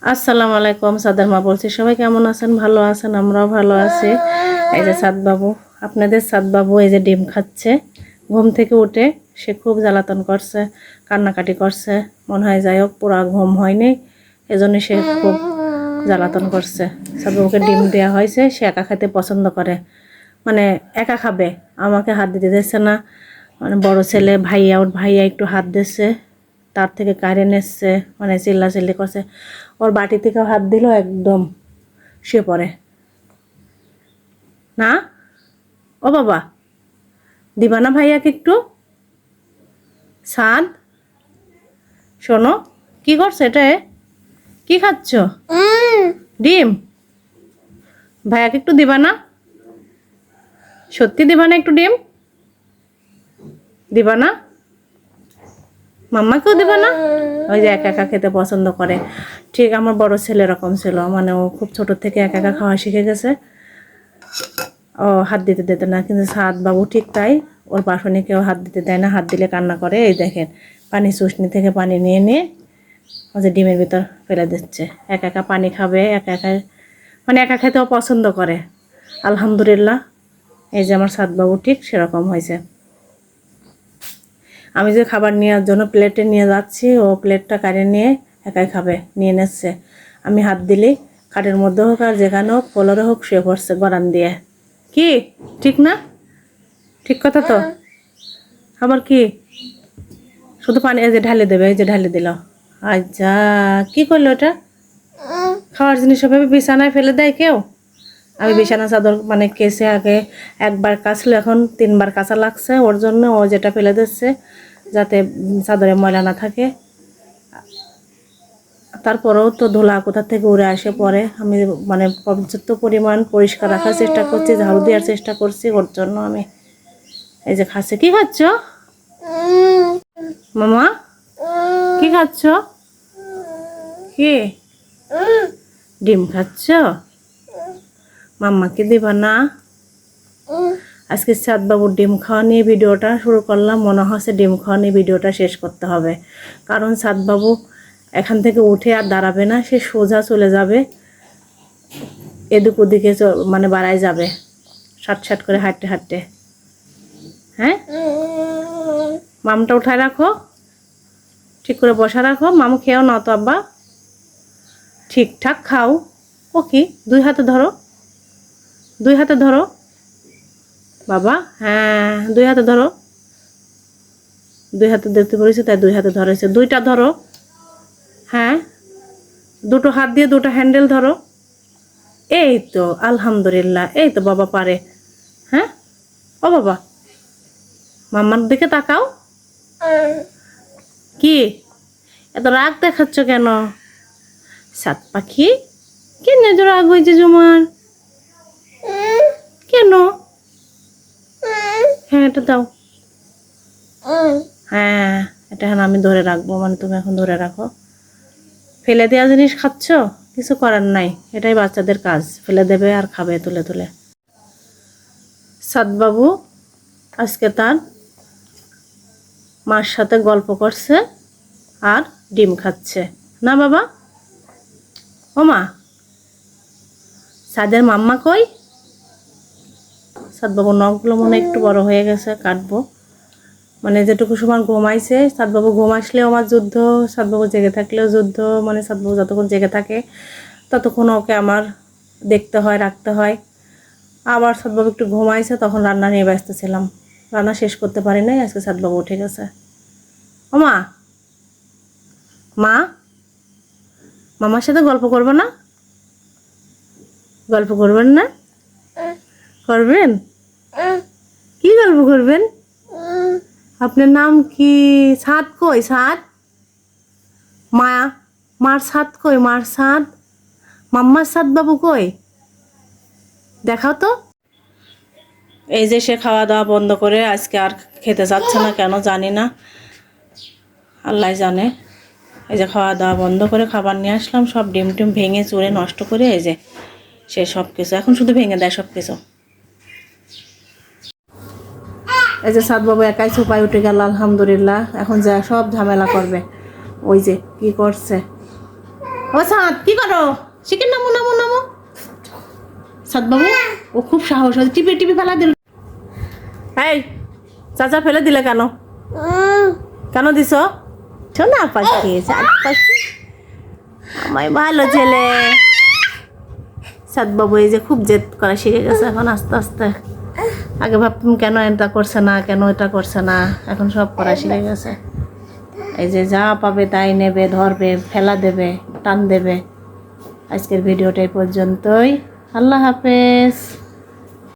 আসসালামু আলাইকুম। সাদার মা বলছি, সবাই কেমন আছেন? ভালো আছেন? আমরাও ভালো আছি। এই যে সাদ বাবু, আপনাদের সাদ বাবু এই যে ডিম খাচ্ছে। ঘুম থেকে উঠে সে খুব জ্বালাতন করছে, কান্নাকাটি করছে। মনে হয় যাই হোক পুরা ঘুম হয়নি, এজন্য সে খুব জ্বালাতন করছে। সাদ বাবুকে ডিম দেওয়া হয়েছে, সে একা খেতে পছন্দ করে, মানে একা খাবে, আমাকে হাত দিতে দিচ্ছে না। মানে বড় ছেলে ভাইয়া, ওর ভাইয়া একটু হাত দিচ্ছে, তার থেকে কারেন্ট এসছে, মানে চিল্লাচিল্লি করছে। ওর বাটি থেকেও হাত দিল, একদম শুয়ে পড়ে। না, ও বাবা, দিবা না ভাইয়াকে একটু? সাদ, শোনো, কি করছো এটা? কি খাচ্ছ? ডিম? ভাইয়াকে একটু দিবা না? সত্যি দিবা না একটু ডিম? দিবা না? মাম্মাকেও দিবা না? ওই যে একা একা খেতে পছন্দ করে। ঠিক আমার বড় ছেলে এরকম ছিল, মানে ও খুব ছোট থেকে একা একা খাওয়া শিখে গেছে। ও হাত দিতে দিত না, কিন্তু সাদ বাবু ঠিক তাই। ওর বাসনে কেউ হাত দিতে দেয় না, হাত দিলে কান্না করে। এই দেখেন, পানি চুষনি থেকে পানি নিয়ে নিয়ে ও যে ডিমের ভিতর ফেলে দিচ্ছে। একা একা পানি খাবে, একা একা, মানে একা খেতেও পছন্দ করে। আলহামদুলিল্লাহ, এই যে আমার সাদ বাবু ঠিক সেরকম হয়েছে। আমি যে খাবার নেওয়ার জন্য প্লেটে নিয়ে যাচ্ছি, ও প্লেটটা কাড়ে নিয়ে একাই খাবে, নিয়ে নিচ্ছে। আমি হাত দিলেই খাটের মধ্যে হোক আর যেখানে হোক, ফ্লোরে হোক, শুয়ে পড়ছে গড়ান দিয়ে। কি ঠিক না? ঠিক কথা তো। আবার কি, শুধু পানি এই যে ঢালে দেবে, এই যে ঢালে দিল। আচ্ছা, কি করলো এটা? খাওয়ার জিনিস ভাবে বিছানায় ফেলে দেয় কেউ? আমি বিছানা চাদর মানে কেসে আগে একবার কাচলো, এখন 3বার কাচা লাগছে ওর জন্য। ও যেটা ফেলে দিচ্ছে যাতে চাদরে ময়লা না থাকে। তারপরেও তো ধুলা কোথা থেকে উড়ে আসে পরে। আমি মানে পর্যাপ্ত পরিমাণ পরিষ্কার রাখার চেষ্টা করছি, ঝাড়ু দেওয়ার চেষ্টা করছি ওর জন্য। আমি এই যে খাচ্ছে। কি খাচ্ছ মামা? কি খাচ্ছ? কি ডিম খাচ্ছ? মাম্মাকে দিবা না? আজকে সাদ বাবুর ডিম খাওয়া নিয়ে ভিডিওটা শুরু করলাম। মনে হচ্ছে ডিম খাওয়া নিয়ে ভিডিওটা শেষ করতে হবে, কারণ সাদ বাবু এখান থেকে উঠে আর দাঁড়াবে না। সে সোজা চলে যাবে, এদিক ওদিকে মানে বাড়ায় যাবে, সাট সাট করে হাঁটতে হাঁটতে। হ্যাঁ, মামটা উঠায় রাখো, ঠিক করে বসা রাখো। মামু খেয়েও না তো আব্বা, ঠিকঠাক খাও। ও কি, 2 হাতে ধরো, 2 হাতে ধরো বাবা। হ্যাঁ, 2 হাতে ধরো। 2 হাতে দেখতে পড়েছে তাই 2 হাতে ধরেছে। 2টা ধরো। হ্যাঁ, 2টো হাত দিয়ে 2টা হ্যান্ডেল ধরো। এই তো আলহামদুলিল্লাহ, এই তো বাবা পারে। হ্যাঁ, ও বাবা, মাম্মার দিকে তাকাও। কি এত রাগ দেখাচ্ছ কেন? সাত পাখি, কেন এত রাগ হয়েছে তোমার? কেন? হ্যাঁ, এটা দাও। হ্যাঁ, এটা এখন আমি ধরে রাখবো, মানে তুমি এখন ধরে রাখো। ফেলে দেওয়া জিনিস খাচ্ছ, কিছু করার নাই, এটাই বাচ্চাদের কাজ, ফেলে দেবে আর খাবে তুলে তুলে। সাদবাবু আজকে তার মার সাথে গল্প করছে আর ডিম খাচ্ছে। না বাবা? ও মা, সাদের মাম্মা কই? সাদবাবুর নখগুলো মনে একটু বড় হয়ে গেছে, কাটবো। মানে যেটুকু সময় ঘুমাইছে, সাদবাবু ঘুম আসলেও আমার যুদ্ধ, সাদবাবু জেগে থাকলেও যুদ্ধ। মানে সাদবাবু যতক্ষণ জেগে থাকে ততক্ষণ ওকে আমার দেখতে হয়, রাখতে হয়। আবার সাদবাবু একটু ঘুমাইছে, তখন রান্না নিয়ে ব্যস্ত ছিলাম, রান্না শেষ করতে পারি নাই। আজকে সাদবাবু উঠে গেছে। ও মা, মা, মামার সাথে গল্প করবো না? গল্প করবেন না? করবেন? কি গল্প করবেন? আপনার নাম কি? সাদ কই? সাদ, মা, মার সাদ কই? মার সাদ, মাম্মার সাদ বাবু কই? দেখাও তো। এই যে সে খাওয়া দাওয়া বন্ধ করে আজকে আর খেতে যাচ্ছে না, কেন জানি না, আল্লাহ জানে। এই যে খাওয়া দাওয়া বন্ধ করে খাবার নিয়ে আসলাম, সব ডিম টিম ভেঙে চুরে নষ্ট করে, এই যে সে সব কিছু এখন শুধু ভেঙে দেয় সব কিছু। এই যে সাদবাবু একাই চুপায় উঠে গেল, আলহামদুলিল্লাহ। এখন যা সব ঝামেলা করবে। ওই যে কি করছে, ও সাদ কি করো? চিকেন নামো নামো নামো। সাদ বাবু ও খুব সাহস, টিপে টিপে ফেলা দিল। এই চাচা ফেলে দিলে কেন? কেন দিছ? শোনা পাখি, চাঁদ পাখি আমায় ভালো ছেলে। সাদ বাবু এই যে খুব জেদ করা শিখে গেছে এখন আস্তে আস্তে। আগে ভাবতাম কেন এটা করছে না, কেন এটা করছে না, এখন সব করা শিখে গেছে। এই যে যা পাবে তাই নেবে, ধরবে, ফেলা দেবে, টান দেবে। আজকের ভিডিওটা এই পর্যন্তই। আল্লাহ হাফেজ।